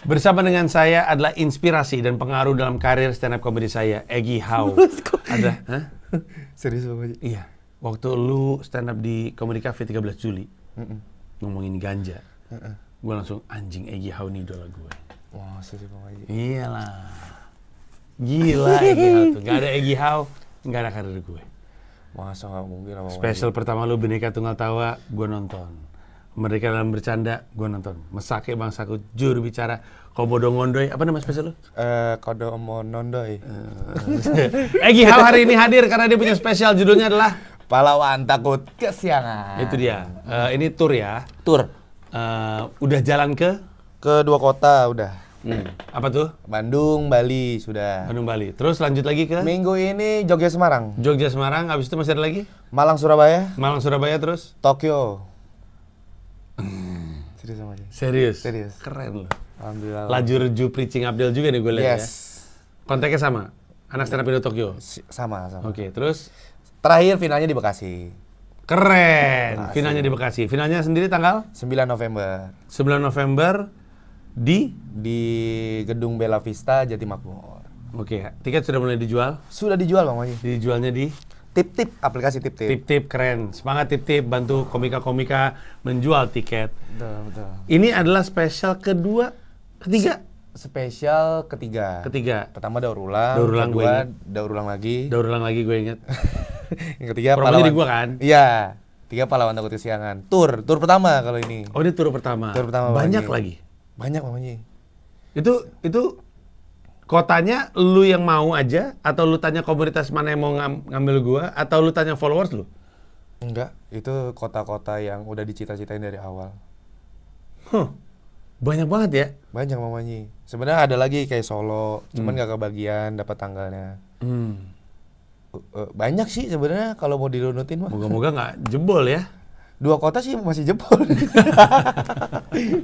Bersama dengan saya adalah inspirasi dan pengaruh dalam karir stand up comedy saya, Egy Hau. Ada, hah? Serius Bang Haji? Iya. Waktu lu stand up di Comedy Cafe 13 Juli, ngomongin ganja, gue langsung anjing Egy Hau nih idola gue. Wah, serius Bang Haji. Iyalah. Gila Egy Hau tuh. Gak ada Egy Hau, gak ada karir gue. Masa nggak mungkin Bang Haji? Spesial pertama lu Bhinneka Tunggal Tawa, gue nonton. Merdeka dalam Bercanda, gue nonton. Mesake Bangsaku, juru bicara, Komodo Ngondoy, apa nama spesial lu? Kodomo Nondoy. Egy Hau hari ini hadir karena dia punya spesial, judulnya adalah Pahlawan takut kesiangan. itu dia. Ini tour ya. Tour. Udah jalan ke Ke 2 kota udah. apa tuh? Bandung, Bali sudah. Bandung, Bali. Terus lanjut lagi ke Minggu ini Jogja, Semarang. Jogja, Semarang. Habis itu masih ada lagi? Malang, Surabaya. Malang, Surabaya, terus? Tokyo. Serius Bang Haji? Serius? Serius. Keren loh. Alhamdulillah. Laju Reju Preaching Abdel juga nih gue lihat ya. Yes. Kontaknya sama? Anak stand up Indo Tokyo? Sama. Oke, terus? Terakhir finalnya di Bekasi. Keren! Finalnya di Bekasi. Finalnya sendiri tanggal? 9 November. 9 November di? Di Gedung Bella Vista, Jatimakmur. Oke, tiket sudah mulai dijual? Sudah dijual Bang Haji. Dijualnya di? Tip-tip, aplikasi tip-tip. Tip-tip, keren. Semangat tip-tip, bantu komika-komika menjual tiket. Betul. Ini adalah spesial ketiga? Spesial ketiga. Pertama daur ulang. Daur ulang, kedua gue daur ulang lagi. Daur ulang lagi gue inget. Yang ketiga Promonya di gua kan? Iya. 3 Pahlawan takut kesiangan. Tour pertama kalau ini. Oh, ini tur pertama. Tur pertama Banyak Bang Haji. lagi. Banyak Bang Haji. Itu kotanya lu yang mau aja atau lu tanya komunitas mana yang mau ngambil gua atau lu tanya followers lu? Enggak, itu kota-kota yang udah dicita-citain dari awal. Banyak banget ya? Banyak Bang Haji. Sebenarnya ada lagi kayak Solo, cuman nggak kebagian dapat tanggalnya. Banyak sih sebenarnya kalau mau dirunutin mah. Moga-moga nggak jebol ya. 2 kota sih masih jebol.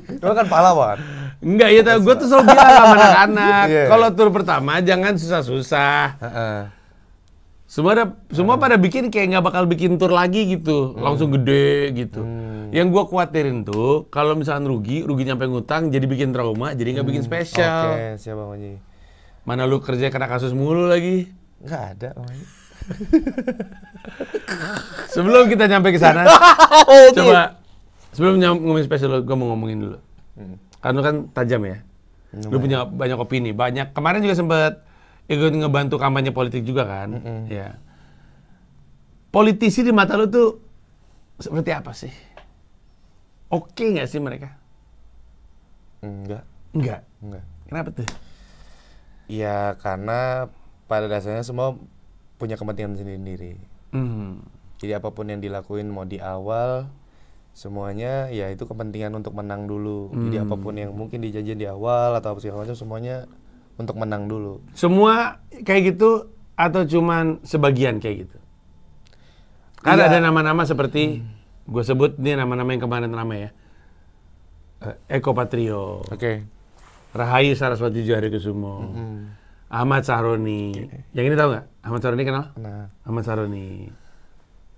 Itu kan pahlawan. Enggak ya, gue tuh selalu bilang sama anak-anak, Yeah. kalau tur pertama jangan susah-susah. Semua pada bikin kayak nggak bakal bikin tur lagi gitu, langsung gede gitu. Yang gue khawatirin tuh, kalau misalnya rugi nyampe ngutang, jadi bikin trauma, jadi nggak bikin spesial. Oke, siap Bang Haji. Mana lu kerja kena kasus mulu lagi. Nggak ada Bang Haji. Sebelum kita nyampe ke sana, coba sebelum ngomongin spesial, gue mau ngomongin dulu. Karena lu kan tajam ya. Lu punya banyak opini, banyak. Kemarin juga sempet ikut ngebantu kampanye politik juga kan. Ya. Politisi di mata lu tuh seperti apa sih? Oke nggak sih mereka? Enggak. Kenapa tuh? Ya karena pada dasarnya semua punya kepentingan sendiri-sendiri. Jadi apapun yang dilakuin mau di awal, semuanya ya itu kepentingan untuk menang dulu. Jadi apapun yang mungkin dijanjiin di awal atau segala macam semuanya untuk menang dulu. Semua kayak gitu atau cuman sebagian kayak gitu? Kan ada nama-nama seperti gue sebut nih nama-nama yang kemarin ramai ya. Eko Patrio, Rahayu Saraswati Djoharikusumo, Ahmad Sahroni. Yang ini tahu nggak? Ahmad Sahroni kenal? Ahmad Sahroni.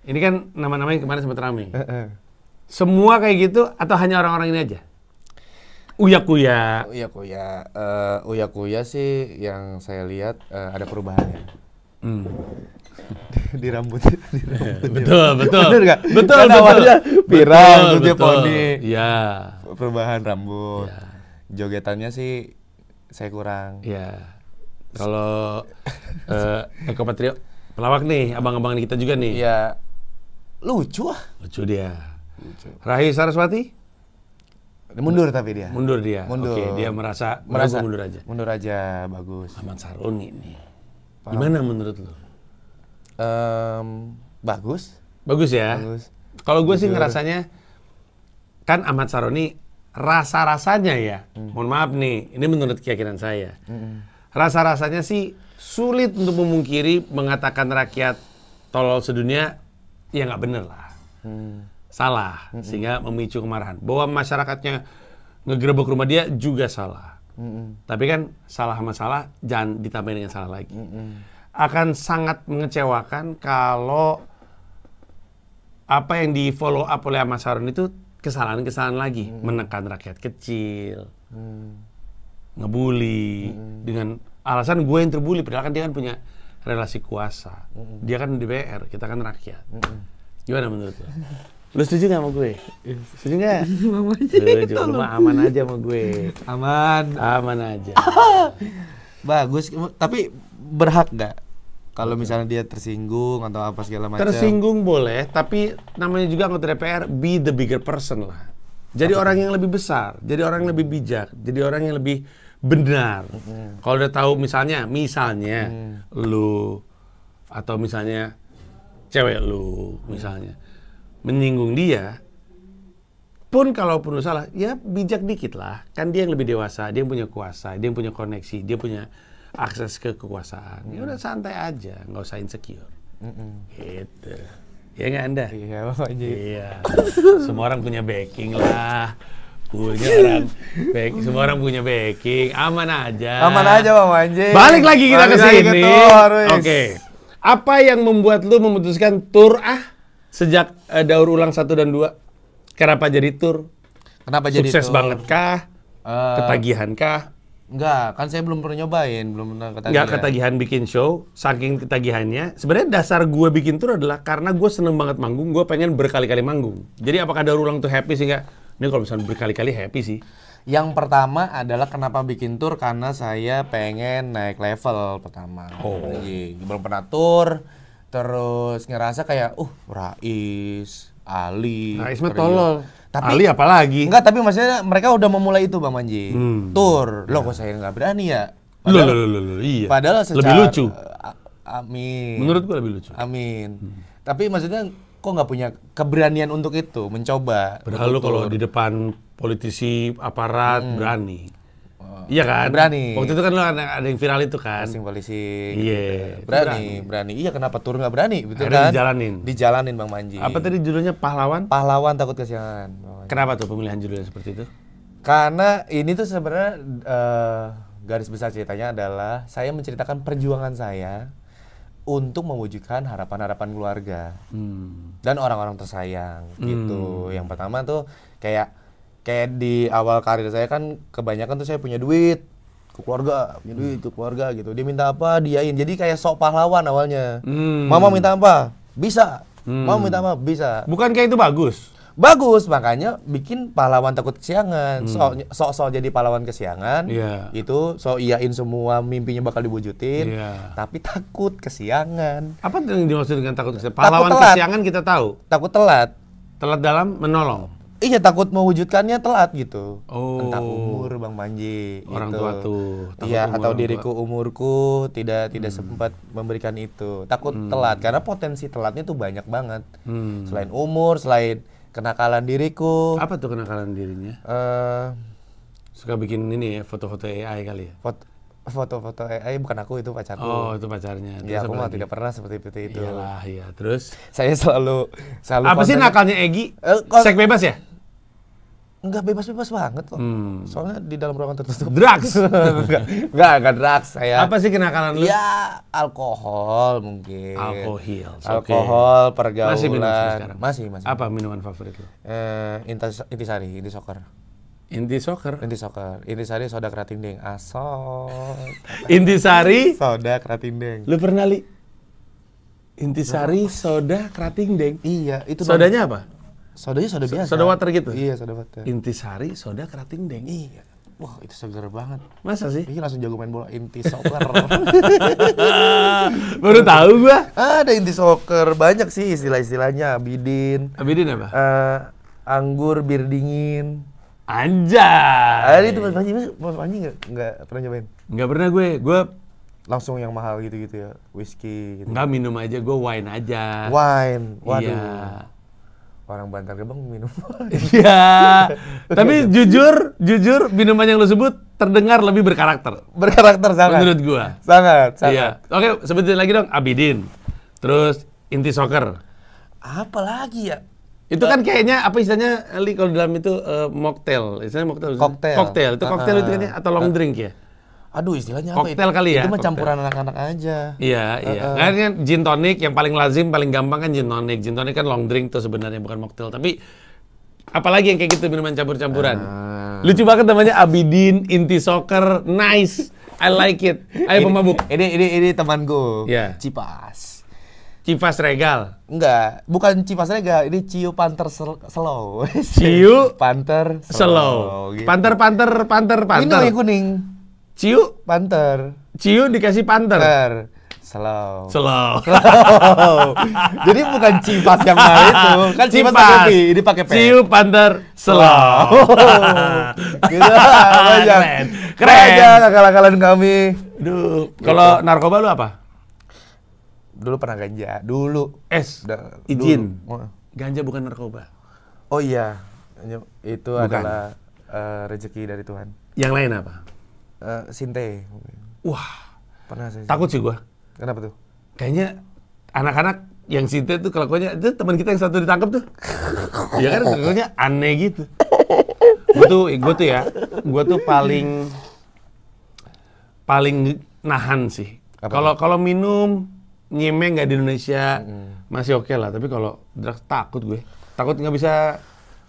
Ini kan nama-nama yang kemarin sempat ramai. Semua kayak gitu atau hanya orang-orang ini aja? Uya Kuya. Uya Kuya sih yang saya lihat ada perubahannya. di rambut. Betul. Bener nggak? Betul. Kan awalnya viral, terus dia poni. Iya. Perubahan rambut. Ya. Jogetannya sih saya kurang. Iya. Kalau Eko Patrio pelawak nih, abang-abang kita juga nih. Iya. Lucu Lucu dia. Rahayu Saraswati? Mundur tapi dia. Mundur dia. Mundur. Oke, dia merasa mundur aja. Mundur aja, bagus. Ahmad Sahroni nih. Gimana menurut lu? Bagus. Bagus ya? Bagus. Kalau gue sih ngerasanya, kan Ahmad Sahroni rasa-rasanya ya, mohon maaf nih, ini menurut keyakinan saya. Rasa-rasanya sih sulit untuk memungkiri mengatakan rakyat tolol sedunia, ya nggak bener lah. Salah, sehingga memicu kemarahan. Bahwa masyarakatnya ngegerebek rumah dia juga salah. Tapi kan salah sama salah, jangan ditambahin dengan salah lagi. Akan sangat mengecewakan kalau apa yang di follow up oleh Ahmad Sahroni itu kesalahan-kesalahan lagi. Menekan rakyat kecil. ngebully dengan alasan gue yang terbully, padahal kan dia kan punya relasi kuasa. Dia kan DPR, kita kan rakyat. Gimana menurut lo? Lu setuju gak sama gue? Setuju gak? Setuju, lu mah aman aja sama gue. Aman aja. Bagus, tapi berhak nggak kalau misalnya dia tersinggung atau apa segala macam? Tersinggung boleh, tapi namanya juga anggota DPR, be the bigger person lah. Jadi orang yang lebih besar, jadi orang yang lebih bijak, jadi orang yang lebih benar. Kalau udah tahu misalnya lu atau misalnya cewek lu misalnya menyinggung dia, pun kalaupun lu salah, ya bijak dikit lah. Kan dia yang lebih dewasa, dia yang punya kuasa, dia yang punya koneksi, dia punya akses ke kekuasaan. Ya udah santai aja, nggak usah insecure. Gitu. Ya nggak Anda? Iya, Bapak Haji. Iya. Semua orang punya backing lah. Semua orang punya backing. Aman aja. Aman aja, Bapak Haji. Balik lagi kita ke sini. Oke. Okay. Apa yang membuat lu memutuskan tur sejak daur ulang 1 dan 2? Kenapa jadi tur? Kenapa jadi Sukses tur? banget kah? Ketagihan kah? Enggak, kan saya belum pernah nyobain, belum pernah ketagihan. Enggak ketagihan bikin show, saking ketagihannya. Sebenarnya dasar gue bikin tur adalah karena gue seneng banget manggung, gue pengen berkali-kali manggung. Jadi apakah daur ulang tuh happy sih nggak? Ini kalau misalnya berkali-kali happy sih. Yang pertama adalah kenapa bikin tur, karena saya pengen naik level pertama. Jadi, belum pernah tur, terus ngerasa kayak, Rais, Ali. Rais mah tolol. Tapi, Ali apalagi? Enggak, tapi maksudnya mereka udah memulai itu Bang Manji. Tur. Loh kok saya nggak berani ya? Loh, iya. Padahal secara, lebih lucu. Amin. Menurut gua lebih lucu. Amin. Tapi maksudnya kok nggak punya keberanian untuk itu, mencoba. Padahal lu kalau di depan politisi aparat berani. Iya kan? Berani. Waktu itu kan lu ada yang viral itu kan? Posting polisi. Iya. Gitu. Berani. Iya, kenapa tur nggak berani? Betul Akhirnya kan? dijalanin Bang Manji. Apa tadi judulnya? Pahlawan? Pahlawan takut kesiangan. Kenapa tuh pemilihan judulnya seperti itu? Karena ini tuh sebenarnya garis besar ceritanya adalah saya menceritakan perjuangan saya untuk mewujudkan harapan-harapan keluarga dan orang-orang tersayang gitu. Yang pertama tuh kayak di awal karir saya kan kebanyakan tuh saya punya duit ke keluarga, gitu. Dia minta apa, diain. Jadi kayak sok pahlawan awalnya. Mama minta apa? Bisa. Mama minta apa? Bisa. Bukan kayak itu bagus? Bagus, makanya bikin pahlawan takut kesiangan. Sok jadi pahlawan kesiangan. Itu sok iyain semua mimpinya bakal diwujudin. Tapi takut kesiangan. Apa yang dimaksud dengan takut kesiangan? Pahlawan kesiangan kita tahu. Takut telat. Telat dalam menolong. Iya, takut mewujudkannya telat gitu. Entah umur Bang Manji. Orang gitu. tua tuh. Iya, atau diriku umurku tidak sempat memberikan itu. Takut telat karena potensi telatnya tuh banyak banget. Selain umur, selain kenakalan diriku. Apa tuh kenakalan dirinya? Suka bikin ini ya, foto-foto AI kali ya? Foto-foto AI bukan aku, itu pacarku. Oh, itu pacarnya. Iya, aku mah tidak pernah seperti itu. Iyalah, iya. Terus? Saya selalu apa sih nakalnya Egy? Seks bebas ya? Enggak, bebas-bebas banget kok. Soalnya di dalam ruangan tertutup. Drugs? Enggak drugs saya. Apa sih kenakalan lu? Ya, alkohol mungkin. Alkohol, pergaulan. Masih minum sekarang? Masih. Apa minuman favorit lu? Intisari, Inti Soccer. Intisari soda keratindeng. Asal. Intisari soda keratindeng. Lu pernah li? Intisari soda keratindeng. Iya, itu sodanya apa? Sodanya soda biasa. Soda water gitu? Iya, soda water. Intisari soda keratindeng. Iya. Wah, itu seger banget. Masa sih? Iya, langsung jago main bola. Inti soccer. Baru tahu gua. Ada inti soccer, banyak sih istilah-istilahnya. Abidin apa? Anggur, bir dingin. Anjay. Itu Mas Panji nggak pernah nyobain? Nggak pernah gue langsung yang mahal gitu ya, whisky gitu. Nggak minum aja, gue wine aja. Wine, waduh. Iya. Orang Bantar Gebang minum. Iya. Tapi jujur minuman yang lu sebut terdengar lebih berkarakter. Berkarakter sangat. Menurut gua. Sangat. Iya. Oke, sebutin lagi dong. Abidin. Terus Inti Soccer. Apa lagi ya? Itu kan kayaknya apa istilahnya Li kalau dalam itu mocktail. Istilahnya mocktail. Cocktail. Itu cocktail itu kan ya atau long drink ya? Aduh, istilahnya apa? Cocktail kali ya? Itu mah campuran anak-anak aja. Iya. Kan gin tonic yang paling lazim, paling gampang kan gin tonic. Gin tonic kan long drink tuh sebenarnya bukan mocktail. Tapi Apalagi yang kayak gitu minuman campur-campuran. Lucu banget namanya Abidin, Inti Soccer, nice. I like it. Ayo pemabuk. Ini temanku. Iya. Cipas. Civas Regal. Enggak, bukan Cipas Regal, ini Ciu Panther Slow. Ciu Panther Slow. Gitu. Panther. Ini yang kuning. Ciu Panther. Ciu dikasih Panther. Slow. Jadi bukan Cipas yang mana itu. Kan Cipas pakai P, ini pakai P. Ciu Panther Slow. Gitu. Keren. Akal-akalan kami. Duh, kalau narkoba lu apa? Dulu pernah ganja. Dulu. Izin. Dulu. Ganja bukan narkoba. Oh iya. Itu Bukan. adalah rezeki dari Tuhan. Yang lain apa? Sinte. Wah, Pernah saya. takut sih gua. Kenapa tuh? Kayaknya anak-anak yang Sinte tuh kelakuannya, itu teman kita yang satu ditangkap tuh. Ya kan kelakuannya aneh gitu. Gua tuh paling nahan sih. Kalau minum nyemeng nggak di Indonesia masih oke lah, tapi kalau drugs takut gue.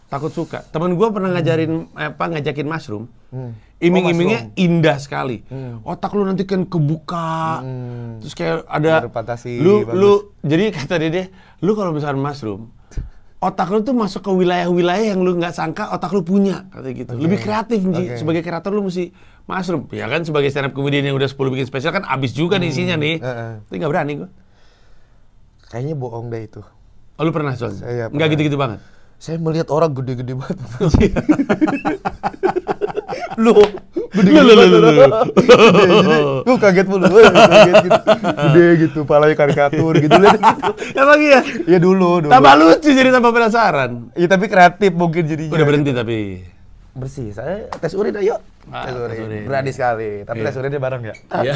Takut suka. Temen gue pernah ngajakin mushroom. Iming-imingnya indah sekali. Otak lu nanti kan kebuka. Terus kayak ada lu jadi kata dia, lu kalau misalkan mushroom, otak lu tuh masuk ke wilayah-wilayah yang lu nggak sangka otak lu punya, kata gitu. Lebih kreatif nih. Sebagai kreator lu mesti mushroom. Ya kan sebagai stand up comedian yang udah 10 bikin spesial kan abis juga nih isinya nih. Tapi nggak berani gue. Kayaknya bohong deh itu. Oh, lu pernah Son? Saya Nggak gitu-gitu banget? Saya melihat orang gede-gede banget. Lu kaget mulu. Kaget gitu. Gede gitu, palanya karikatur gitu. Lihat gitu. Emang iya? Iya dulu. Tambah lucu jadi tambah penasaran. Iya tapi kreatif mungkin jadinya. Udah berhenti tapi. Bersih. Saya tes urin ayo. Tes urin. Berani sekali. Tapi tes urinnya bareng ya. Iya.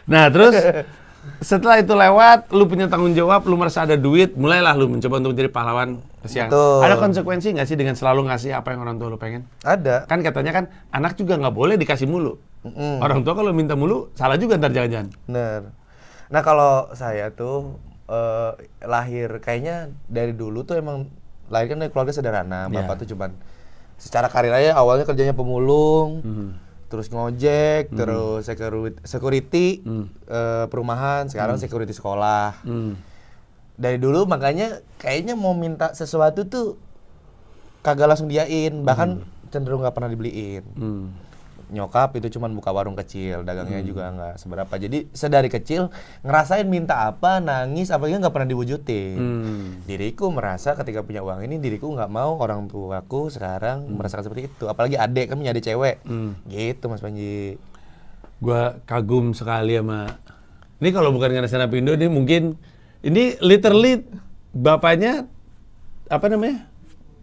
Nah, terus setelah itu lewat, lu punya tanggung jawab, lu merasa ada duit, mulailah lu mencoba untuk menjadi pahlawan kesiang. Ada konsekuensi nggak sih dengan selalu ngasih apa yang orang tua lu pengen? Ada. Kan katanya kan anak juga nggak boleh dikasih mulu. Orang tua kalau minta mulu, salah juga ntar jangan-jangan. Bener. Nah kalau saya tuh lahir kayaknya dari dulu tuh emang lahir kan dari keluarga sederhana. Bapak tuh cuman secara karir aja awalnya kerjanya pemulung. Terus ngojek, terus security perumahan, sekarang security sekolah. Dari dulu makanya kayaknya mau minta sesuatu tuh kagak langsung diain, bahkan cenderung nggak pernah dibeliin. Nyokap itu cuman buka warung kecil, dagangnya juga nggak seberapa. Jadi sedari kecil ngerasain minta apa, nangis, apalagi nggak pernah diwujudin. Diriku merasa ketika punya uang ini, diriku nggak mau orang tuaku sekarang merasakan seperti itu. Apalagi adik, kan punya adik cewek. Gitu Mas Panji. Gua kagum sekali sama. Ini kalau bukan karena stand up Indo, ini mungkin ini literally bapaknya apa namanya?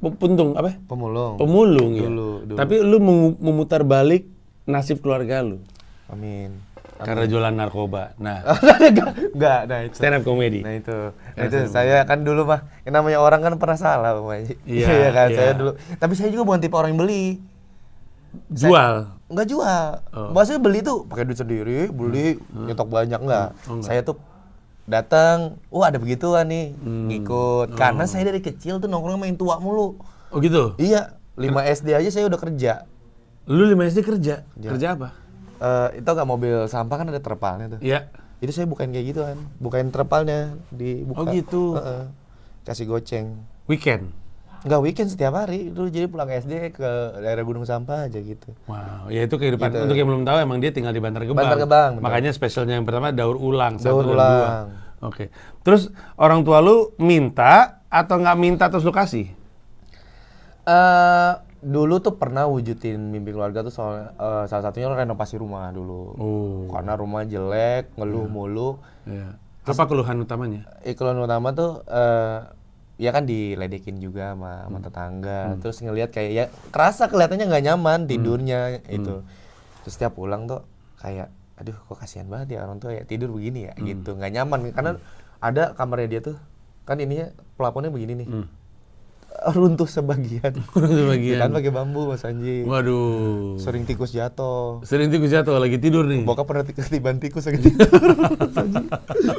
Puntung apa? Pemulung ya. Dulu. Tapi lu memutar balik nasib keluarga lu. Amin. Karena jualan narkoba. Nah, enggak, nah itu. Stand up comedy. Nah itu saya kan dulu mah, yang namanya orang kan pernah salah Pak. Iya kan, saya dulu. Tapi saya juga bukan tipe orang yang beli. Jual? Enggak jual. Maksudnya beli tuh pakai duit sendiri, beli nyetok banyak enggak. Saya tuh datang, ada begituan nih, ngikut. Karena saya dari kecil tuh nongkrong main tua mulu. Oh gitu? Iya, 5 SD aja saya udah kerja. Lu 5 SD kerja? Kerja apa? Itu nggak mobil sampah kan ada terpalnya tuh. Iya. Itu saya bukain kayak gitu kan, bukain terpalnya dibuka. Oh gitu. Kasih goceng. Weekend? Enggak weekend, setiap hari. Dulu jadi pulang SD ke daerah Gunung Sampah aja gitu. Wow, ya itu kehidupan. Gitu. Untuk yang belum tahu emang dia tinggal di Bantar Gebang. Bantar Gebang. Makanya spesialnya yang pertama daur ulang. Daur ulang. Oke. Terus orang tua lu minta atau nggak minta terus lu kasih? Dulu tuh pernah wujudin mimpi keluarga tuh soal salah satunya renovasi rumah dulu. Karena rumah jelek, ngeluh mulu. Iya. Apa keluhan utamanya? Keluhan utama tuh ya kan diledekin juga sama tetangga. Terus ngelihat kayak ya kerasa kelihatannya nggak nyaman tidurnya itu. Terus setiap pulang tuh kayak aduh kok kasihan banget ya orang tua ya tidur begini ya gitu. Nggak nyaman karena ada kamarnya dia tuh kan ininya pelafonnya begini nih. runtuh sebagian. Sebagian. Kan pakai bambu Mas Anji. Waduh. Sering tikus jatuh. Sering tikus jatuh lagi tidur nih. Bokap pernah ketiban tikus lagi tidur.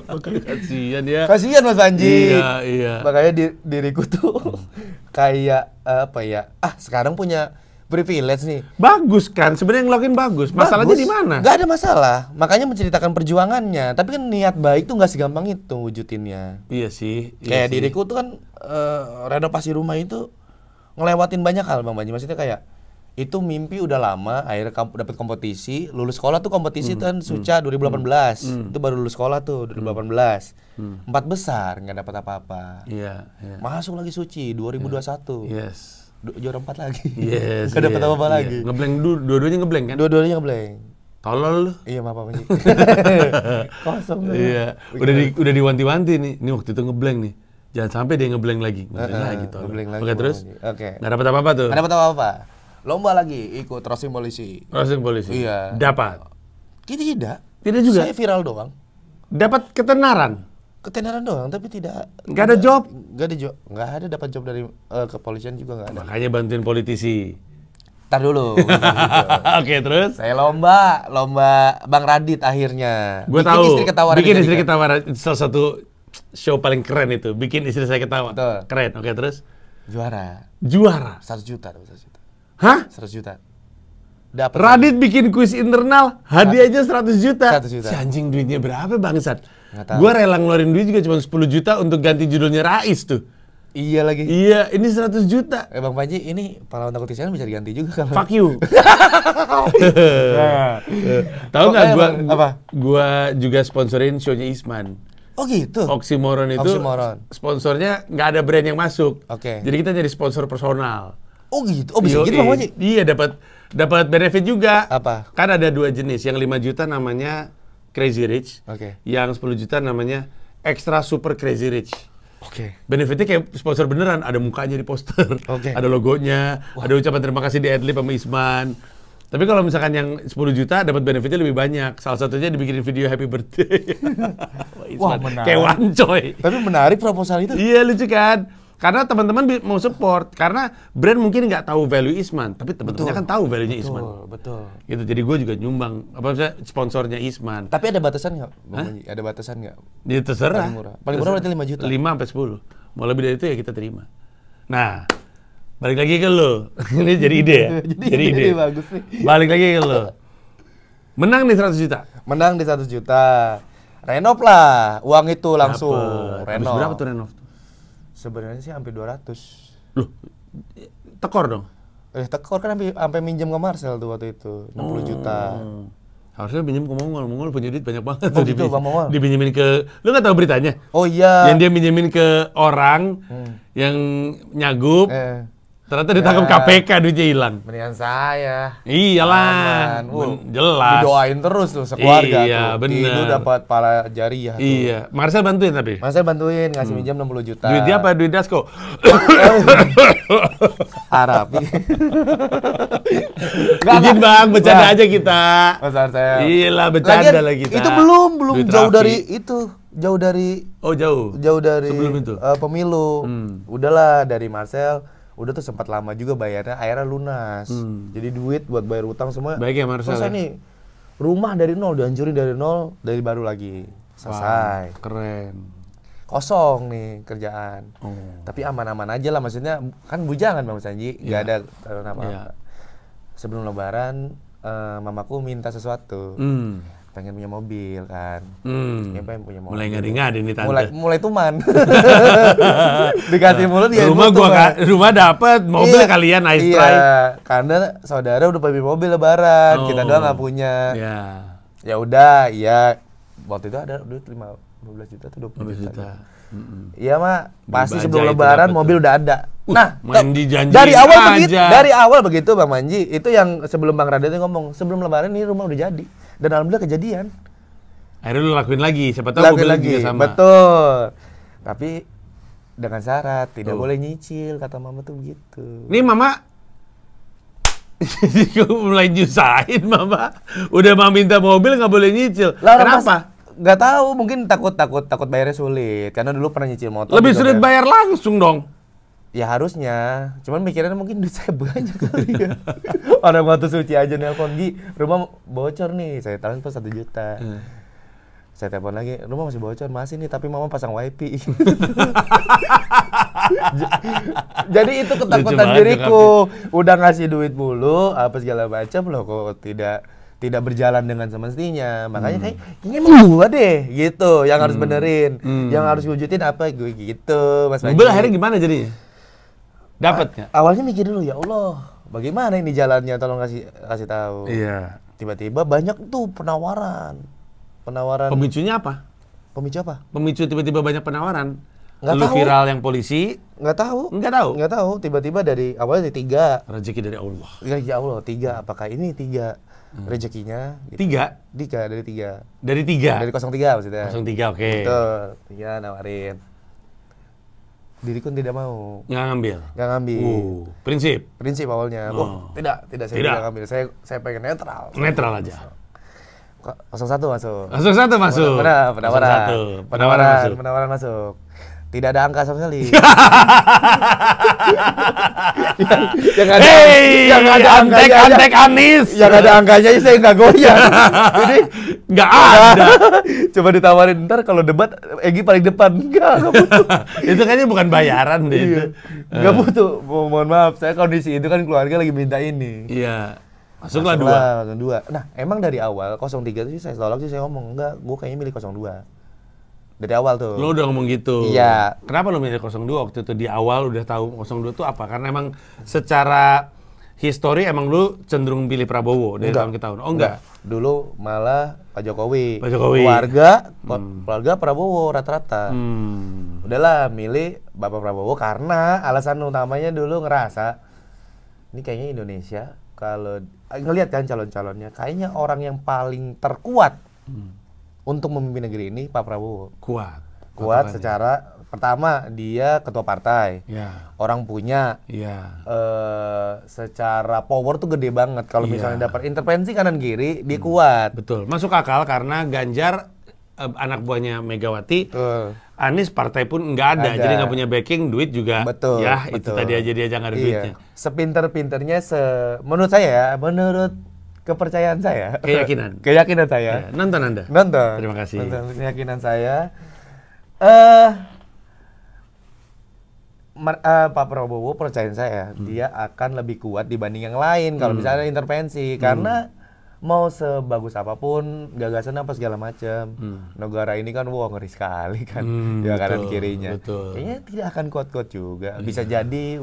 Makanya kasihan ya. Kasihan Mas Anji. Iya, iya. Makanya diriku tuh kayak apa ya? Sekarang punya privilege nih. Bagus kan, sebenarnya ngelakuin bagus. Masalahnya di mana? Gak ada masalah. Makanya menceritakan perjuangannya. Tapi kan niat baik tuh nggak segampang itu wujudinnya. Iya sih. Kayak diriku tuh kan renovasi rumah itu ngelewatin banyak hal Bang Panji. Maksudnya kayak itu mimpi udah lama, akhirnya dapat kompetisi, lulus sekolah tuh kompetisi kan Suca 2018. Itu baru lulus sekolah tuh 2018. 4 besar nggak dapat apa-apa. Iya, iya. Masuk lagi Suci 2021. Yes. Juara 4 lagi. Yes. Gak dapat apa-apa lagi. Ngeblank dua-duanya ngeblank kan? Dua-duanya ngeblank. Tolol lu. Iya, maaf Panji. Kosong. Iya. Udah diwanti-wanti nih. Ini waktu itu ngeblank nih. Jangan sampai dia ngeblank lagi. Ngeblank lagi. Oke, terus? Oke. Nggak dapat apa-apa tuh? Nggak dapat apa-apa. Lomba lagi, ikut crossing polisi. Crossing polisi? Iya. Dapat? Tidak. Tidak juga? Saya viral doang. Dapat ketenaran? Ketenaran doang, tapi tidak. Nggak ada job? Nggak ada job. Nggak ada dapat job dari kepolisian juga nggak ada. Makanya bantuin politisi. Ntar dulu. Oke, terus? Saya lomba Bang Radit akhirnya. Gue tahu. Bikin istri ketawa. Salah satu show paling keren itu. Bikin istri saya ketawa. Betul. Keren. Oke, terus? Juara. 100 juta, dapat 100 juta. Hah? 100 juta. Dapat. Radit bikin kuis internal, hadiahnya 100 juta. 100 juta. Si anjing duitnya berapa bangsat? Nggak tahu. Gua rela ngeluarin duit juga cuma 10 juta untuk ganti judulnya Rais tuh. Iya lagi. Iya, ini 100 juta. Bang Panji, ini pahlawan takut kesianan bisa diganti juga kalau. Fuck you. Tahu nggak gua juga sponsorin show-nya Isman. Oh gitu. Oxymoron itu sponsornya nggak ada brand yang masuk. Oke. Jadi kita jadi sponsor personal. Oh gitu. Oh bisa gitu Bang Panji. Iya, dapat benefit juga. Apa? Kan ada 2 jenis. Yang 5 juta namanya Crazy Rich. Oke. Yang 10 juta namanya Extra Super Crazy Rich. Oke. Benefitnya kayak sponsor beneran, ada mukanya di poster, ada logonya, ada ucapan terima kasih di adlib sama Isman. Tapi kalau misalkan yang 10 juta dapat benefitnya lebih banyak. Salah satunya dibikinin video happy birthday. Wah, menarik. Kayak wancoy. Tapi menarik proposal itu. Iya, lucu kan? Karena teman-teman mau support, karena brand mungkin nggak tahu value Isman, tapi teman-temannya kan tahu value-nya Isman. Betul. Gitu, jadi gue juga nyumbang, sponsornya Isman. Tapi ada batasan nggak, Bang Panji? Ada batasan nggak? Ya terserah. Paling murah berarti 5 juta? 5 sampai 10. Mau lebih dari itu ya kita terima. Nah, balik lagi ke lo. Ini jadi ide ya? jadi ide. Bagus nih. Balik lagi ke lo. Menang nih 100 juta? Menang di 100 juta. Renov lah, uang itu langsung. Renov. Berapa tuh renov? Sebenarnya sih hampir 200. Loh, tekor dong? Tekor kan sampai minjem ke Marcel tuh waktu itu, 60 juta. Harusnya pinjam ke Mongol punya duit banyak banget. Oh gitu, Bang Mongol? Dipinjemin ke, lu nggak tahu beritanya? Oh iya. Yang dia pinjemin ke orang yang nyagup, ternyata ditangkap KPK, duitnya hilang. Mendingan saya. Iyalah, jelas. Didoain terus tuh sekeluarga iya, tuh. Bener. Itu dapat pala jariah tuh. Iya, Marcel bantuin tapi? Marcel bantuin, ngasih minjam 60 juta. Duit dia apa? Duit Dasko? Arabi. Izin Bang, bercanda aja kita. Besar saya. Iyalah, bercanda lah kita. Itu belum jauh dari itu. Jauh dari. Oh, jauh dari sebelum itu pemilu. Udahlah dari Marcel. Udah tuh sempat lama juga bayarnya, akhirnya lunas. Jadi duit buat bayar utang semua. Baik ya Marcel. Selesai nih. Rumah dari nol, dihancurin dari nol, dari baru lagi. Selesai. Wow, keren. Kosong nih kerjaan. Tapi aman-aman aja lah, maksudnya kan bujangan Bang Sanji, nggak ada apa-apa. Sebelum Lebaran, mamaku minta sesuatu. Pengen punya mobil kan. Pengen punya mobil. Mulai ngadi-ngadi nih tante. Mulai tuman. Dikasih mulut ya. Rumah dapat, mobil kalian nice try. Karena saudara udah beli mobil Lebaran, kita doang nggak punya. Ya udah, ya waktu itu ada duit 15 juta atau 20 juta. Iya Mak, pasti sebelum Lebaran mobil udah ada. Nah, dari awal begitu Bang Manji, itu yang sebelum Bang Radit ngomong, sebelum Lebaran ini rumah udah jadi. Dan alhamdulillah kejadian. Akhirnya lu lakuin lagi, siapa tahu mobil lagi sama. Betul. Tapi dengan syarat tidak boleh nyicil, kata mama tuh begitu. Nih Mama mulai nyusahin Mama. Udah mau minta mobil nggak boleh nyicil. Kenapa? Nggak tahu, mungkin takut bayarnya sulit. Karena dulu pernah nyicil motor. Lebih sulit bayar langsung dong. Ya harusnya, cuman mikirnya mungkin duit saya banyak kali ya. Orang waktu suci aja nelpon, Gi, rumah bocor nih, saya transfer 1 juta. Saya telepon lagi, rumah masih bocor, masih nih, tapi mama pasang wifi. Jadi itu ketakutan diriku, udah ngasih duit mulu, apa segala macam loh, kok tidak berjalan dengan semestinya. Makanya kayaknya emang gua deh, gitu, yang harus benerin, yang harus wujudin apa gue gitu, Mas. Mobil akhirnya gimana jadinya? Dapat nggak? Awalnya mikir dulu, ya Allah, bagaimana ini jalannya, tolong kasih tahu. Iya. Tiba-tiba banyak tuh penawaran. Pemicunya apa? Pemicu apa? Pemicu tiba-tiba banyak penawaran. Nggak Lalu tahu. viral yang polisi? Nggak tahu. Nggak tahu. Tiba-tiba dari awalnya dari 3. Rezeki dari Allah. Ya Allah, 3. Apakah ini 3 rezekinya? Gitu. 3? Dari 3. Dari 3? Dari 03 maksudnya. 03, oke. Betul. 3 nawarin. Diriku tidak mau. Nggak ngambil? Nggak ngambil. Prinsip awalnya. Tidak saya tidak ngambil. Saya pengen netral. Netral aja. 01 masuk. 01 masuk. Penawaran masuk. Tidak ada angka sama sekali. yang ada antek Anis. Yang ada angkanya saya nggak goyang. Jadi nggak ada. Coba ditawarin, ntar kalau debat Egi paling depan. Nggak butuh. Itu kayaknya bukan bayaran deh itu. Nggak butuh. Mohon maaf, saya kondisi itu kan keluarga lagi minta ini. Iya. Masuklah 2. Nah, emang dari awal 03 itu sih saya tolak sih, saya ngomong enggak, gue kayaknya milih 02. Dari awal tuh. Lo udah ngomong gitu. Iya. Kenapa lo milih 02 waktu itu? Di awal udah tahu 02 itu apa? Karena emang secara history emang lu cenderung pilih Prabowo dari tahun ke tahun. Oh enggak. Dulu malah Pak Jokowi. Keluarga Prabowo rata-rata. Udahlah milih Bapak Prabowo karena alasan utamanya dulu ngerasa ini kayaknya Indonesia kalau ngelihat kan calon-calonnya kayaknya orang yang paling terkuat untuk memimpin negeri ini Pak Prabowo. Kuat secara pertama dia ketua partai, orang punya, secara power tuh gede banget. Kalau misalnya dapat intervensi kanan kiri, dia kuat. Betul, masuk akal karena Ganjar anak buahnya Megawati, Anies partai pun nggak ada, jadi nggak punya backing, duit juga. Betul. Itu tadi aja dia jangan ada duitnya. Sepinter-pinternya, menurut saya, menurut kepercayaan saya, keyakinan saya. Nonton Anda. Nonton. Terima kasih. Nonton keyakinan saya. Pak Prabowo percayaan saya, dia akan lebih kuat dibanding yang lain kalau misalnya intervensi, karena mau sebagus apapun gagasan apa segala macam, negara ini kan ngeri sekali kan, ya kanan kirinya. Kayaknya tidak akan kuat-kuat juga. Bisa jadi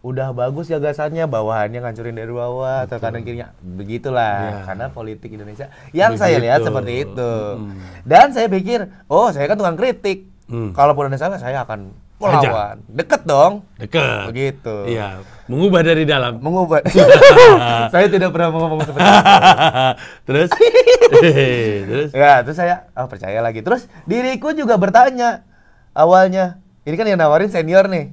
udah bagus gagasannya, bawahannya ngancurin dari bawah atau kanan kirinya, begitulah. Karena politik Indonesia yang saya lihat seperti itu. Dan saya pikir, saya kan tukang kritik. Kalaupun ada salah, saya akan melawan. Deket dong. Deket. Begitu. Iya. Mengubah dari dalam. Mengubah. Saya tidak pernah ngomong seperti itu. Terus? Terus saya percaya lagi. Terus diriku juga bertanya awalnya. Ini kan yang nawarin senior nih.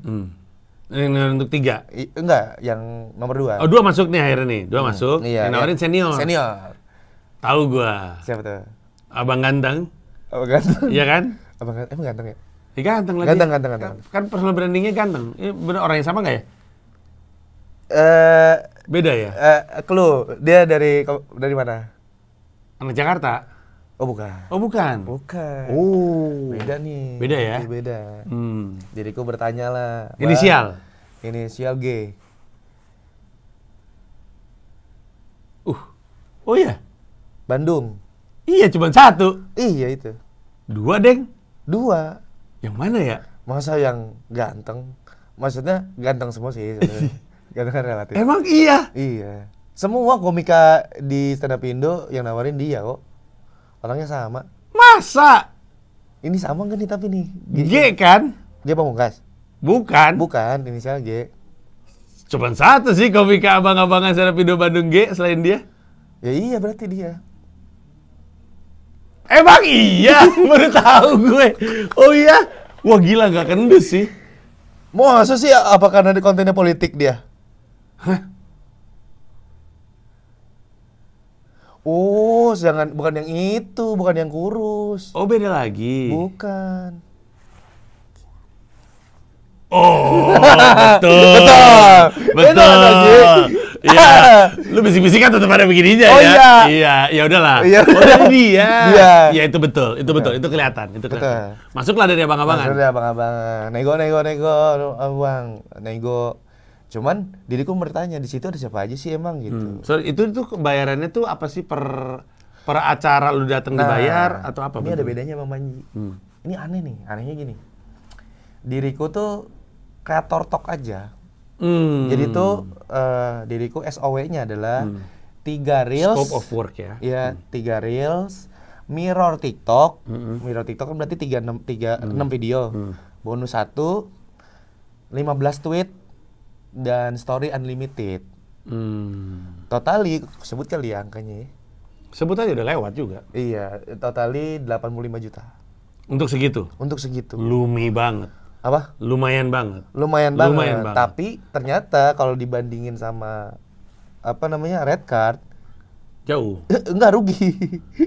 Yang untuk 3? Enggak, yang nomor 2. Oh, 2 masuk nih akhirnya nih. 2 masuk. Iya, yang nawarin senior. Tahu gua. Siapa tuh? Abang ganteng. Abang ganteng. Iya kan? Abang ganteng. Emang ganteng ya? Ganteng lagi. Ganteng. Kan personal brandingnya ganteng. Ini bener orang yang sama nggak ya? Beda ya? Clue. Dia dari mana? Anak Jakarta. Oh bukan. Bukan. Oh. Beda nih. Beda ya? Beda. Diriku bertanya lah. Inisial G. Oh iya. Bandung. Iya, cuma 1. Iya itu. 2, Deng. 2. Yang mana ya? Masa yang ganteng? Maksudnya ganteng semua sih. Ganteng kan relatif. Emang iya? Iya. Semua komika di stand up Indo yang nawarin dia kok. Orangnya sama. Masa? Ini sama kan nih tapi nih? G kan? Dia Pamungkas? Bukan, inisial G. Cuman 1 sih komika abang-abangan stand up Indo Bandung G selain dia. Ya iya berarti dia. Emang iya? Baru tahu gue. Oh iya? Wah gila, nggak kendus sih. Masa sih apa karena di kontennya politik dia? Hah? Oh, bukan yang itu, bukan yang kurus. Oh beda lagi. Bukan. Oh, betul. Betul, Haji. Iya. Lu bisik-bisik kan tetap ada begininya Oh, ya. iya. Iya, ya udahlah. Iya. Oh, dari dia. Iya. Iya, itu betul. Itu betul. Itu kelihatan. Masuklah dari abang-abangan. Masuk dari abang-abangan. Nego, abang. Nego. Cuman diriku bertanya, di situ ada siapa aja sih emang gitu. So, itu tuh bayarannya tuh apa sih per acara lu datang dibayar atau apa? Ini ada bedanya Bang Panji. Ini aneh nih, anehnya gini. Diriku tuh kreator talk aja. Jadi tuh diriku SOW-nya adalah 3 reels. Scope of work ya. Iya, 3 reels, mirror TikTok. Mirror TikTok kan berarti 6 video. Bonus 1, 15 tweet dan story unlimited. Totali sebut kali ya angkanya ya. Sebut aja udah lewat juga. Iya, totali 85 juta. Untuk segitu? Untuk segitu. Lumi banget. Apa? Lumayan banget. Lumayan banget. Tapi ternyata kalau dibandingin sama apa namanya red card, jauh. Enggak rugi.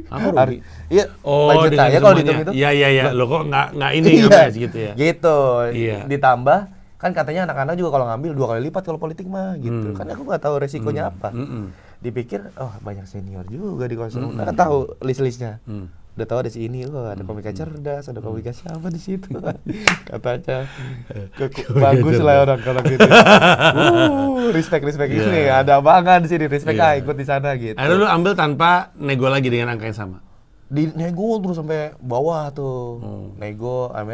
Apa rugi? Iya. Oh, dengan ya kalau dihitung itu. Iya. Lo kok nggak ini iya, nggak gitu ya? Gitu. Iya. Ditambah kan katanya anak-anak juga kalau ngambil 2 kali lipat kalau politik mah gitu. Kan aku nggak tahu resikonya apa. Dipikir, oh banyak senior juga di 01. Nggak tahu list-listnya. Udah tahu ada si ini, ada komika cerdas, ada komika siapa di situ. Katanya bagus lah orang kalau gitu. Respect ini ada abangan di sini, respect ikut di sana gitu. Akhirnya lu ambil tanpa nego lagi dengan angka yang sama. Di nego terus sampai bawah tuh. Nego, air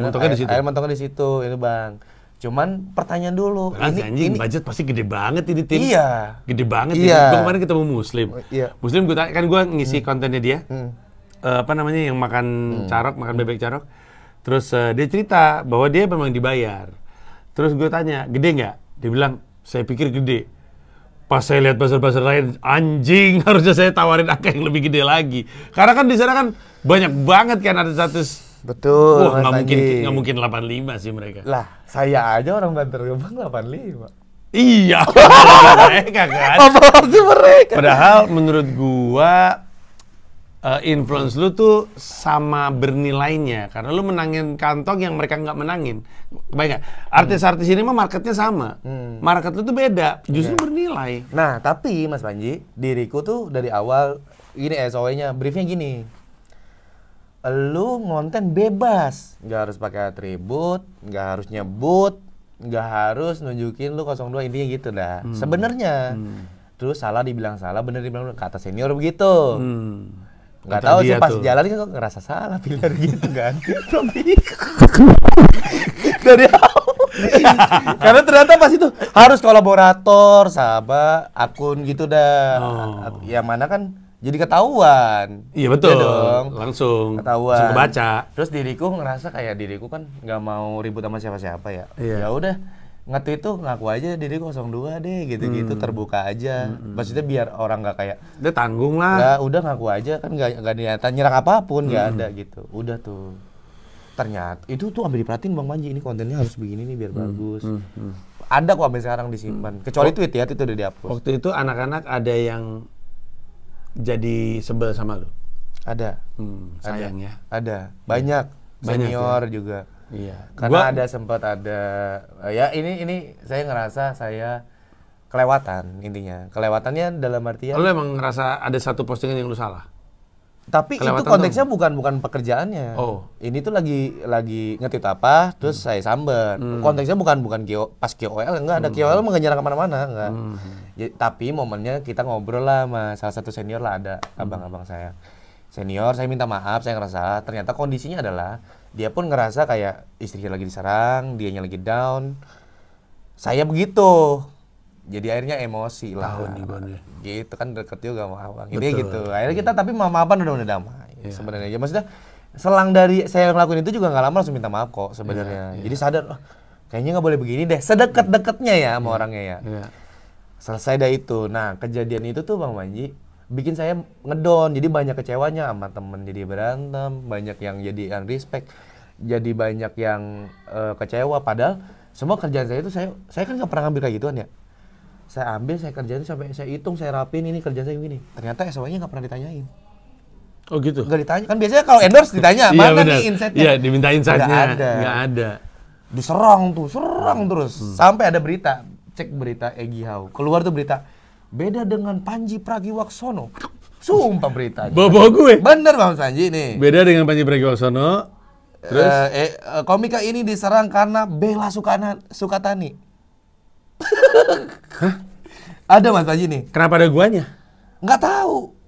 mentoknya di situ, ini Bang. Cuman pertanyaan dulu, ini budget pasti gede banget ini tim. Iya. Gede banget iya. Gue kemarin ketemu Muslim. Iya. Muslim gue kan gue ngisi kontennya dia. Apa namanya yang makan carok, makan bebek carok. Terus dia cerita bahwa dia memang dibayar. Terus gue tanya, gede nggak? Dia bilang, saya pikir gede. Pas saya lihat pasar-pasar lain, anjing, harusnya saya tawarin angka yang lebih gede lagi. Karena kan di sana kan banyak banget kan ada status. Betul. Wah, nggak mungkin 85 sih mereka. Lah, saya aja orang Bantar Gebang 85. Iya, mereka kan. Apalagi mereka. Padahal menurut gua influence lu tuh sama bernilainya karena lu menangin kantong yang mereka nggak menangin. Baik nggak? Artis-artis ini mah marketnya sama. Market lu tuh beda, justru bernilai. Nah, tapi Mas Panji, diriku tuh dari awal gini SOW-nya, briefnya gini. Lu ngonten bebas, nggak harus pakai atribut, nggak harus nyebut, nggak harus nunjukin lu 02, intinya gitu dah. Sebenarnya. Terus salah dibilang salah, bener dibilang kata senior begitu. Nggak tahu sih pas jalan kan kok ngerasa salah pilihan gitu kan. Tapi dari awal. Karena ternyata pas itu harus kolaborator, sahabat, akun gitu dah. Yang mana kan jadi ketahuan. Iya betul. Ya dong. Langsung ketahuan. Langsung kebaca. Terus diriku ngerasa kayak diriku kan nggak mau ribut sama siapa-siapa ya. Iya. Ya udah nge-tweet tuh ngaku aja diriku 02 deh gitu-gitu terbuka aja. Maksudnya biar orang nggak kayak udah tanggung lah. Nggak, udah ngaku aja kan nggak niatan nyerang apapun nggak ada gitu. Udah tuh. Ternyata itu tuh ambil diperhatiin Bang Panji, ini kontennya harus begini nih biar bagus. Ada kok sampai sekarang disimpan. Kecuali tweet ya, itu udah dihapus. Waktu itu anak-anak ada yang jadi sebel sama lu? Ada. Sayang ya. Ada. Banyak senior ya? Juga. Iya. Karena ada sempat ada ya ini saya ngerasa saya kelewatan intinya. Kelewatannya dalam artian lu emang ngerasa ada satu postingan yang lu salah? Tapi kelewatan itu konteksnya bukan pekerjaannya. Oh. Ini tuh lagi nge-tweet apa, terus saya sambat. Konteksnya bukan pas KOL, enggak ada KOL mengenyang kemana-mana, enggak. Ya, tapi momennya kita ngobrol lah sama salah satu senior lah, ada abang-abang saya. Senior, saya minta maaf, saya ngerasa ternyata kondisinya adalah dia pun ngerasa kayak istrinya lagi diserang, dianya lagi down. Saya begitu. Jadi akhirnya emosi lah. Gitu kan deket juga sama abang. Intinya gitu. Akhirnya kita tapi maaf-maafan udah damai. Yeah. Sebenarnya ya maksudnya selang dari saya ngelakuin itu juga nggak lama langsung minta maaf kok sebenarnya. Jadi sadar, oh, kayaknya nggak boleh begini deh. Sedekat-dekatnya ya sama orangnya ya. Selesai dah itu. Nah kejadian itu tuh Bang Panji bikin saya ngedon. Jadi banyak kecewanya sama temen jadi berantem. Banyak yang jadi unrespect. Jadi banyak yang kecewa. Padahal semua kerjaan saya itu saya kan nggak pernah ngambil kayak gituan ya. Saya ambil, saya kerjain sampai saya hitung, saya rapin ini kerjaan saya begini. Ternyata SOW-nya nggak pernah ditanyain. Oh gitu? Nggak ditanya. Kan biasanya kalau endorse ditanya, mana nih insight-nya? Iya, diminta insight-nya. Nggak ada. Diserang terus. Sampai ada berita, cek berita Egy Hau. Keluar tuh berita, beda dengan Pandji Pragiwaksono. Sumpah beritanya. Bawa gue. Bener Bang Panji nih. Beda dengan Pandji Pragiwaksono. Terus komika ini diserang karena bela Sukatani. Hah? Ada Mas Panji nih. Kenapa ada guanya? Nggak tahu.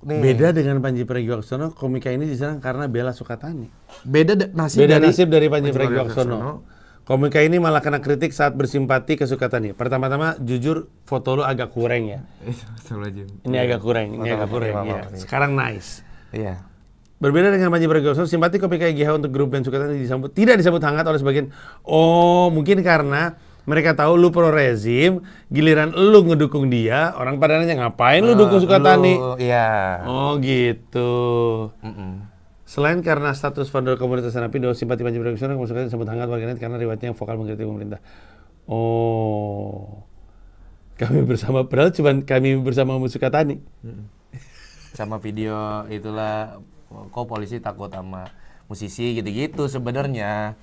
Nih. Beda dengan Pandji Pragiwaksono, komika ini diserang karena bela Sukatani. Beda nasib dari Pandji Pragiwaksono. Komika ini malah kena kritik saat bersimpati ke Sukatani. Pertama-tama jujur foto lu agak kurang ya. Ini agak kurang, ya. Sekarang nice. Iya. Berbeda dengan Pandji Pragiwaksono, simpati komika Egy Hau untuk grup band Sukatani tidak disambut hangat oleh sebagian. Oh, mungkin karena mereka tahu lu pro rezim, giliran lu ngedukung dia, orang pada nanya ngapain lu dukung Sukatani? Iya. Oh gitu. Selain karena status founder komunitas Napindo, simpati Pandji Pragiwaksono Sukatani disambut hangat warganet karena riwayatnya yang vokal mengkritik pemerintah. Oh. Kami bersama Sukatani. Sama video itulah, kok polisi takut sama musisi gitu-gitu sebenarnya.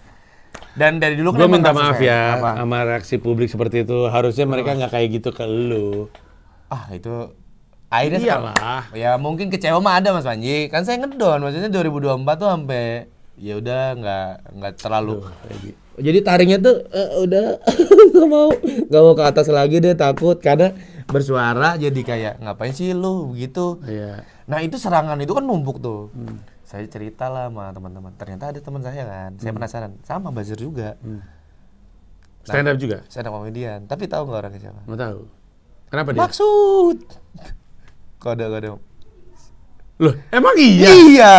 Dan dari dulu kan gue minta maaf ya sama reaksi publik seperti itu. Harusnya mereka nggak kayak gitu ke lu. Itu akhirnya iyalah. Ya mungkin kecewa mah ada Mas Panji. Kan saya ngedon, maksudnya 2024 tuh sampai ya udah nggak terlalu. Jadi taringnya tuh udah nggak mau ke atas lagi deh, takut karena bersuara jadi kayak ngapain sih lu begitu. Iya. Nah itu serangan itu kan numpuk tuh. Saya cerita lah sama teman-teman. Ternyata ada teman saya kan. Saya penasaran. Sama buzzer juga. Stand up juga? Stand up komedian. Tapi tahu nggak orangnya siapa? Nggak tahu. Kenapa dia? Maksud. Kode. Loh, emang iya? Iya.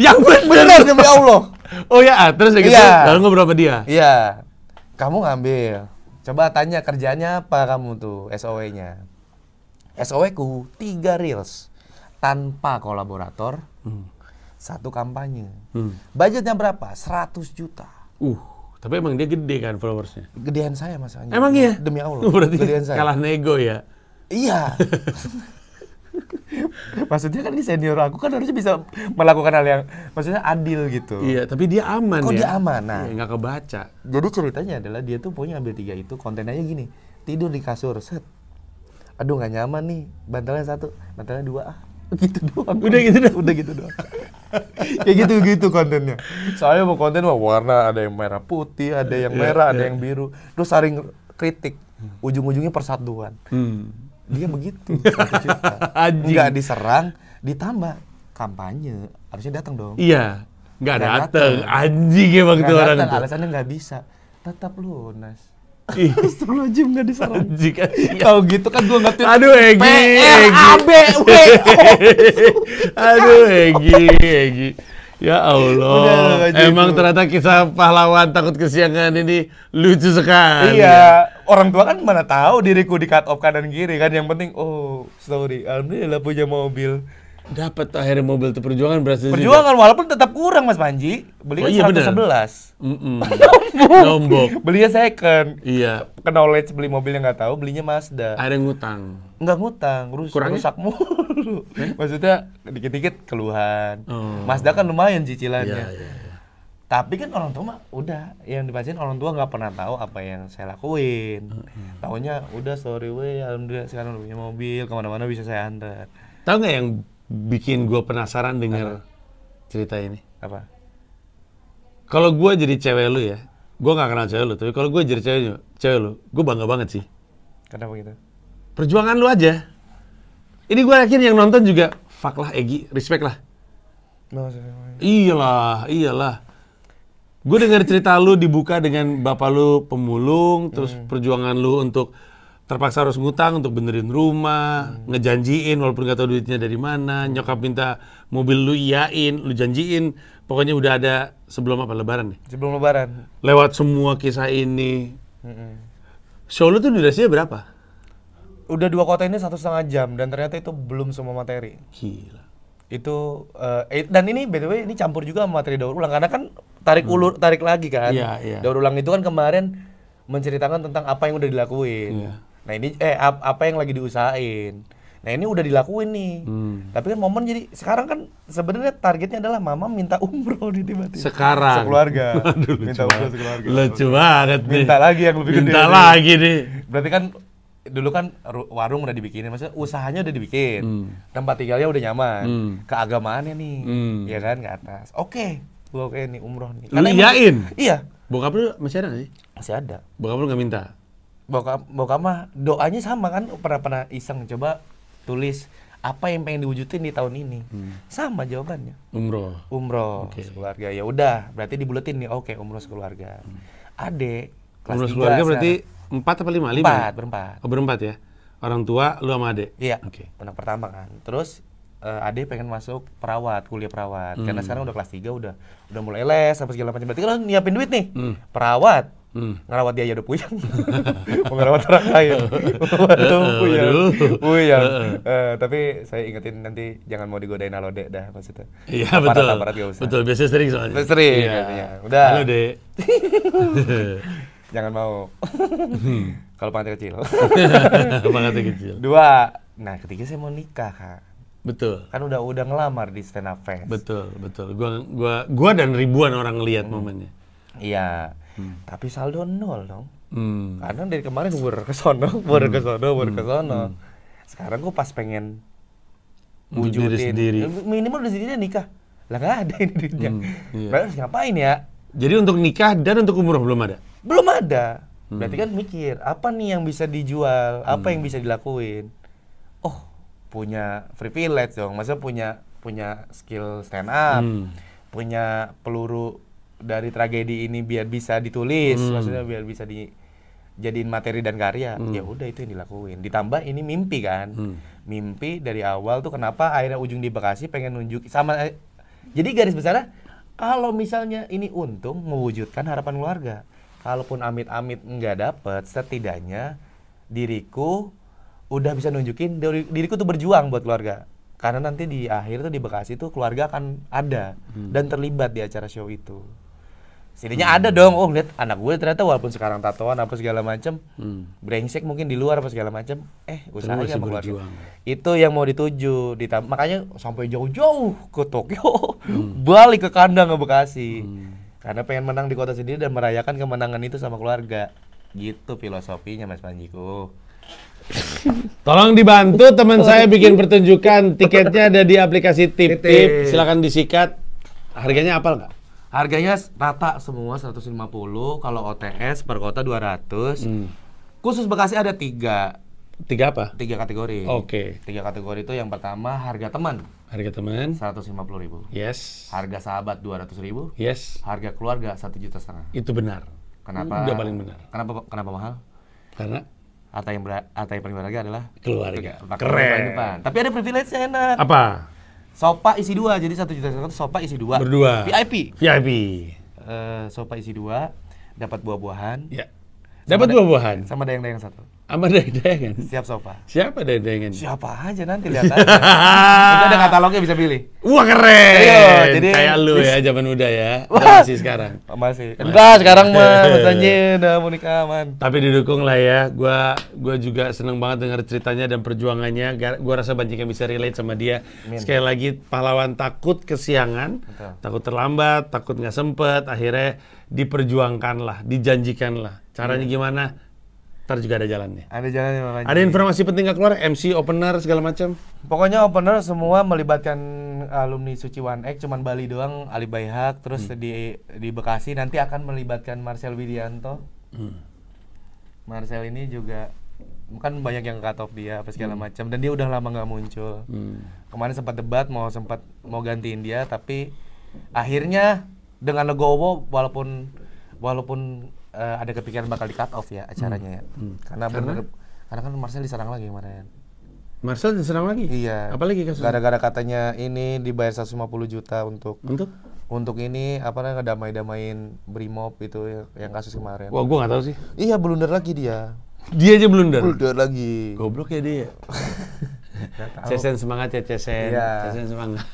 Yang benar demi Allah. Oh ya, terus gitu. Lalu ngobrol sama dia? Iya. Kamu ngambil. Coba tanya kerjanya apa kamu tuh, SOW-nya. SOW-ku 3 reels. Tanpa kolaborator, 1 kampanye. Budgetnya berapa? 100 juta. Tapi emang dia gede kan followersnya? Gedean saya Mas Anji. Emang iya? Demi Allah. Berarti gedean saya. kalah nego ya? Iya. Maksudnya kan ini senior aku kan harusnya bisa melakukan hal yang maksudnya adil gitu. Iya, tapi dia aman. Kok ya? Dia aman? Nah, nggak kebaca. Jadi ceritanya adalah dia tuh pokoknya ambil 3 itu, kontennya gini, tidur di kasur, set. Aduh nggak nyaman nih, bantalnya 1, bantalnya 2 gitu doang. Udah gitu doang. Kayak gitu kontennya. Soalnya mau konten warna, ada yang merah putih, ada yang merah, ada yang biru. Terus saling kritik, ujung-ujungnya persatuan. Dia begitu, 1 juta. Nggak diserang, ditambah kampanye. Harusnya datang dong. Iya, nggak datang. Anjing emang tuh orang itu. Alasannya nggak bisa. Tetap lunas. Astagfirullahaladzim, nggak diserang. Kalau gitu kan gue ngerti. Aduh Egy. Aduh Egy. Ya Allah, emang ternyata kisah pahlawan takut kesiangan ini lucu sekali. Iya, orang tua kan mana tahu diriku di cut off kanan kiri kan, yang penting sorry, alhamdulillah punya mobil. Dapat akhirnya mobil itu perjuangan berhasil. Perjuangan juga. Walaupun tetap kurang Mas Panji, belinya 111. Nombok. Belinya second. Iya. Ke knowledge beli mobilnya nggak tahu, belinya Mazda. Ada ngutang. Enggak ngutang, rusak mulu. Maksudnya dikit-dikit keluhan. Mazda kan lumayan cicilannya. Iya. Tapi kan orang tua mah udah, yang dipastiin orang tua nggak pernah tahu apa yang saya lakuin. Taunya udah sorry alhamdulillah sekarang punya mobil, kemana-mana bisa saya antar. Tahu nggak yang bikin gue penasaran dengar cerita ini? Apa? Kalau gue jadi cewek lu ya, gue nggak kenal cewek lu, tapi kalau gue jadi cewek lu, gue bangga banget sih. Kenapa gitu? Perjuangan lu aja. Ini gue yakin yang nonton juga, fuck lah Egy, respect lah. Iyalah. Gue dengar cerita lu dibuka dengan bapak lu pemulung, terus perjuangan lu untuk terpaksa harus ngutang untuk benerin rumah, ngejanjiin walaupun gak tahu duitnya dari mana, nyokap minta mobil lu iyain, lu janjiin, pokoknya udah ada sebelum apa, lebaran nih? Sebelum lebaran. Lewat semua kisah ini. Show lu tuh durasinya berapa? Udah 2 kota ini 1,5 jam, dan ternyata itu belum semua materi. Gila. Itu, dan ini by the way, ini campur juga sama materi daur ulang, karena kan tarik lagi kan. Iya. Daur ulang itu kan kemarin menceritakan tentang apa yang udah dilakuin. Nah ini apa yang lagi diusahain. Nah ini udah dilakuin nih. Tapi kan momen jadi sekarang kan sebenarnya targetnya adalah mama minta umroh nih tiba-tiba. Sekarang. Sekeluarga. Aduh, minta umroh sekeluarga. Lucu banget nih. Minta lagi yang lebih gede. Minta lagi nih. Berarti kan dulu kan warung udah dibikinin, maksudnya usahanya udah dibikin. Tempat tinggalnya udah nyaman. Keagamaannya nih. Ya kan ke atas. Oke nih umroh nih. Lu iyain? Iya. Bokap lu masih ada nggak sih? Masih ada. Bokap lu nggak minta? Bokap mah doanya sama kan, pernah iseng coba tulis apa yang pengen diwujudin di tahun ini. Sama jawabannya. Umroh sekeluarga. Ya udah, berarti dibuletin nih. Oke, umroh sekeluarga. Adek kelas umroh 3 sekeluarga berarti 4 apa 5? 5? Berempat. Oh, berempat ya? Orang tua, lu sama adek? Iya, Oke. anak pertama kan. Terus adek pengen masuk kuliah perawat. Karena sekarang udah kelas 3, udah mulai les apa segala macam. Berarti kan nyiapin duit nih. Perawat. Ngerawat dia aja udah puyeng. Mau ngerawat orang lain. Waduh, puyeng. Tapi saya ingetin nanti jangan mau digodain Alode dah maksudnya. Iya betul. Aparat gak usah. Betul, biasanya sering soalnya. Sering Iya. katanya. Udah. Halo, Dek. Jangan mau. Kalau pantai kecil. Pantai kecil. 2. Nah, ketiga saya mau nikah, Kak. Betul. Kan udah ngelamar di stand up fest. Betul. Gua dan ribuan orang lihat momennya. Iya. Tapi saldo 0 dong. Karena dari kemarin ke sono. Sekarang gua pas pengen wujudin minimal udah sendiri nikah. Lah nggak ada ini duitnya. Berarti harus ngapain ya? Jadi untuk nikah dan untuk umroh belum ada? Belum ada. Berarti kan mikir, apa nih yang bisa dijual? Apa yang bisa dilakuin? Oh, punya privilege dong. Maksudnya punya skill stand up. Punya peluru dari tragedi ini biar bisa ditulis, maksudnya biar bisa dijadiin materi dan karya. Ya udah itu yang dilakuin. Ditambah ini mimpi kan. Mimpi dari awal tuh kenapa akhirnya ujung di Bekasi pengen nunjuk sama. Jadi garis besarnya kalau misalnya ini untung mewujudkan harapan keluarga. Kalaupun amit-amit nggak dapet, setidaknya diriku udah bisa nunjukin diriku tuh berjuang buat keluarga. Karena nanti di akhir tuh di Bekasi tuh keluarga akan ada dan terlibat di acara show itu. Setidaknya ada dong, oh lihat anak gue ternyata walaupun sekarang tatoan apa segala macam, brengsek mungkin di luar apa segala macam, usahanya sama keluarga. Itu yang mau dituju, makanya sampai jauh-jauh ke Tokyo, balik ke kandang ke Bekasi. Karena pengen menang di kota sendiri dan merayakan kemenangan itu sama keluarga. Gitu filosofinya Mas Panjiku. Tolong dibantu teman saya bikin pertunjukan, tiketnya ada di aplikasi Tip-Tip, silakan disikat. Harganya apal nggak? Harganya rata semua 150, kalau OTS per kota 200. Khusus Bekasi ada 3 apa? 3 kategori. Oke. 3 kategori itu yang pertama harga teman. Harga teman 150.000. Yes. Harga sahabat 200.000. Yes. Harga keluarga 1,5 juta. Itu benar. Kenapa? Udah paling benar. Kenapa mahal? Karena harta yang paling berharga adalah keluarga. Keren. Tapi ada privilege-nya enak. Apa? Sofa isi 2, jadi 1,5 juta sofa isi 2. Berdua. VIP. Sofa isi 2, dapat buah-buahan. Ya. Dapat buah-buahan. Sama dayang-dayang 1. Sama dayang-dayangan. Siap sofa. Siapa dayang-dayangan? Siapa aja nanti lihat aja. Nanti ada katalognya bisa pilih. Wah keren. Ayo, jadi kayak lu ya zaman muda ya. Masih sekarang. Masih. Enggak, sekarang mah katanya udah mau nikah aman. Tapi didukung lah ya. Gua juga seneng banget dengar ceritanya dan perjuangannya. Gua rasa banyak yang bisa relate sama dia. Sekali lagi pahlawan takut kesiangan, takut terlambat, takut nggak sempet, akhirnya diperjuangkan lah, dijanjikan lah. Caranya gimana? Ntar juga ada jalannya. Ada jalannya makanya. Ada informasi penting nggak keluar? MC, opener, segala macam? Pokoknya opener semua melibatkan alumni Suci One X, cuman Bali doang, Ali Baihak, terus di Bekasi nanti akan melibatkan Marcel Widianto. Marcel ini juga kan banyak yang cut off dia apa segala macam dan dia udah lama nggak muncul. Kemarin sempat debat mau gantiin dia, tapi akhirnya dengan legowo walaupun ada kepikiran bakal di cut off ya acaranya ya. Karena kan Marcel diserang lagi kemarin. Marcel diserang lagi? Iya. Apalagi kasusnya? Gara-gara katanya ini dibayar 150 juta untuk ini apa namanya ngedamai-damain Brimob itu yang kasus kemarin. Wah, gua nggak tahu sih. Iya, blunder lagi dia. Dia aja blunder. Blunder lagi. Goblok ya dia. Cesen semangat ya Cesen. Iya. Cesen semangat.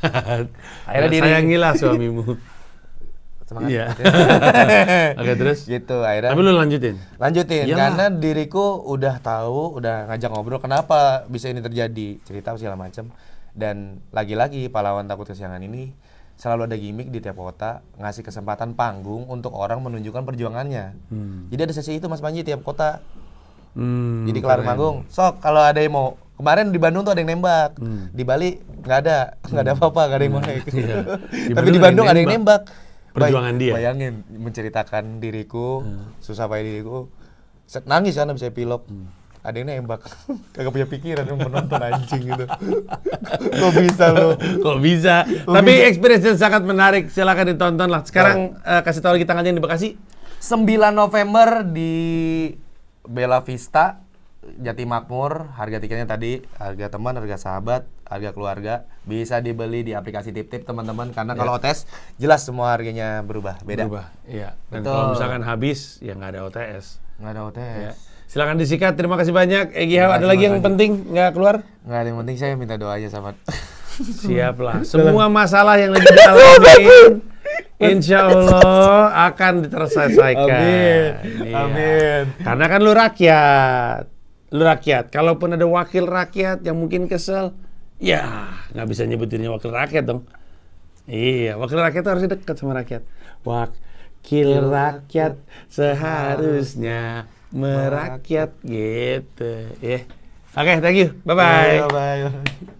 Akhirnya sayangilah suamimu. semangat. Iya. Oke, terus? Gitu, akhirnya. Tapi lu lanjutin? Lanjutin, Iyalah. karena diriku udah tahu, udah ngajak ngobrol kenapa bisa ini terjadi, cerita segala macam. Dan lagi-lagi pahlawan takut kesiangan ini selalu ada gimmick di tiap kota, ngasih kesempatan panggung untuk orang menunjukkan perjuangannya. Jadi ada sesi itu Mas Panji tiap kota. Jadi kelar manggung, sok kalau ada yang mau. Kemarin di Bandung tuh ada yang nembak, di Bali nggak ada apa-apa, nggak ada yang mau naik. Iya. Tapi di Bandung ada yang nembak. Perjuangan dia. Bayangin menceritakan diriku, susah payah diriku, nangis kan bisa epilog. Ada yang nembak, kagak punya pikiran yang menonton anjing gitu. Kok bisa lo? Kok bisa? Tapi experience sangat menarik, silakan ditonton lah. Sekarang kasih tahu lagi tanggalnya di Bekasi. 9 November di Bella Vista, Jatimakmur. Harga tiketnya tadi, harga teman, harga sahabat, harga keluarga. Bisa dibeli di aplikasi Tip-Tip teman-teman. Karena kalau OTS, jelas semua harganya berubah, beda. Iya. Dan kalau misalkan habis, ya nggak ada OTS. Nggak ada OTS. Ya. Silakan disikat. Terima kasih banyak. Egy Hao, ada lagi yang penting nggak keluar? Nggak ada yang penting, saya minta doanya sama. Siap lah. Semua masalah yang lagi dialami, insya Allah akan diterselesaikan. Amin. Iya. Amin. Karena kan lu rakyat. Lu rakyat. Kalaupun ada wakil rakyat yang mungkin kesel, ya nggak bisa nyebutinnya wakil rakyat dong. Iya, wakil rakyat tuh harusnya dekat sama rakyat. Wakil rakyat seharusnya merakyat gitu. Ya. Oke, thank you. Bye-bye. Bye-bye.